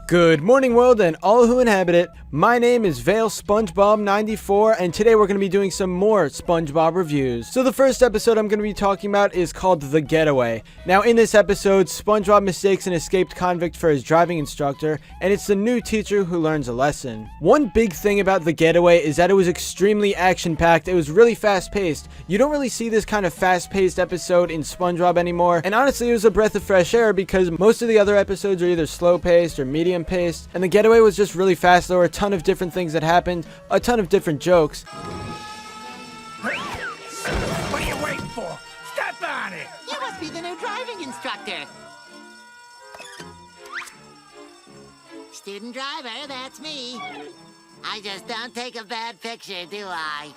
Good morning, world, and all who inhabit it. My name is Vale Spongebob 94, and today we're going to be doing some more Spongebob reviews. So the first episode I'm going to be talking about is called The Getaway. Now in this episode, Spongebob mistakes an escaped convict for his driving instructor, and it's the new teacher who learns a lesson. One big thing about The Getaway is that it was extremely action-packed. It was really fast-paced. You don't really see this kind of fast-paced episode in Spongebob anymore, and honestly it was a breath of fresh air because most of the other episodes are either slow-paced or medium-paced, and The Getaway was just really fast. There were a ton of different things that happened, a ton of different jokes. What are you waiting for? Step on it! You must be the new driving instructor. Student driver, that's me. I just don't take a bad picture, do I?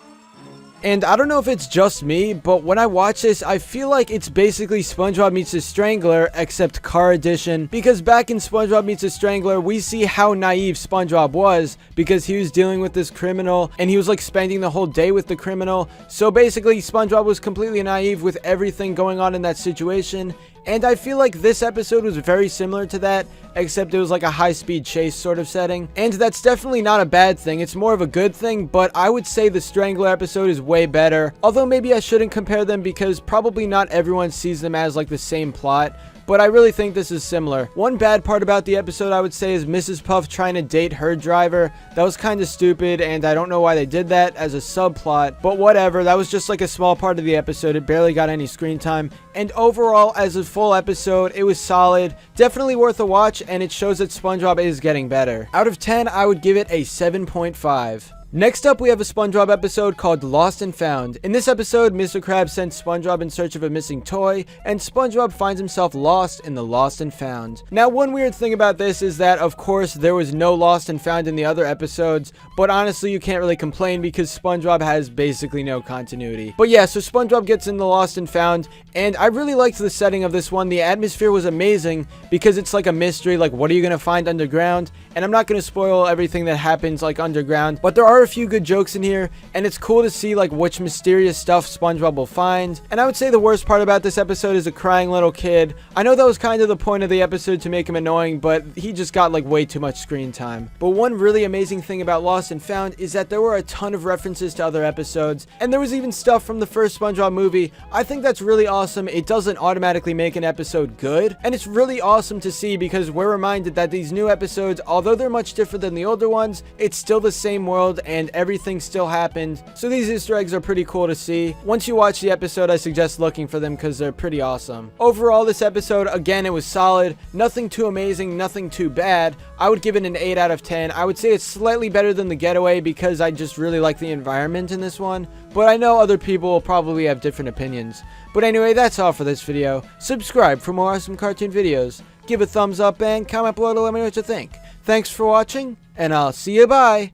And I don't know if it's just me, but when I watch this, I feel like it's basically SpongeBob Meets the Strangler, except car edition. Because back in SpongeBob Meets the Strangler, we see how naive SpongeBob was, because he was dealing with this criminal, and he was like spending the whole day with the criminal. So basically, SpongeBob was completely naive with everything going on in that situation. And I feel like this episode was very similar to that, except it was like a high-speed chase sort of setting. And that's definitely not a bad thing, it's more of a good thing, but I would say the Strangler episode is way better. Although maybe I shouldn't compare them because probably not everyone sees them as like the same plot. But I really think this is similar. One bad part about the episode I would say is Mrs. Puff trying to date her driver. That was kind of stupid, and I don't know why they did that as a subplot. But whatever, that was just like a small part of the episode. It barely got any screen time. And overall, as a full episode, it was solid. Definitely worth a watch, and it shows that SpongeBob is getting better. Out of 10, I would give it a 7.5. Next up, we have a SpongeBob episode called Lost and Found. In this episode, Mr. Krabs sends SpongeBob in search of a missing toy, and SpongeBob finds himself lost in the Lost and Found. Now, one weird thing about this is that, of course, there was no Lost and Found in the other episodes, but honestly, you can't really complain because SpongeBob has basically no continuity. But yeah, so SpongeBob gets in the Lost and Found, and I really liked the setting of this one. The atmosphere was amazing because it's like a mystery, like what are you going to find underground? And I'm not going to spoil everything that happens like underground, but there are a few good jokes in here, and it's cool to see like which mysterious stuff SpongeBob will find. And I would say the worst part about this episode is a crying little kid. I know that was kind of the point of the episode to make him annoying, but he just got like way too much screen time. But one really amazing thing about Lost and Found is that there were a ton of references to other episodes, and there was even stuff from the first SpongeBob movie. I think that's really awesome. It doesn't automatically make an episode good, and it's really awesome to see because we're reminded that these new episodes, although they're much different than the older ones, it's still the same world and everything still happened. So these Easter eggs are pretty cool to see. Once you watch the episode, I suggest looking for them because they're pretty awesome. Overall, this episode, again, it was solid. Nothing too amazing, nothing too bad. I would give it an 8 out of 10. I would say it's slightly better than The Getaway because I just really like the environment in this one. But I know other people will probably have different opinions. But anyway, that's all for this video. Subscribe for more awesome cartoon videos. Give a thumbs up and comment below to let me know what you think. Thanks for watching, and I'll see you bye.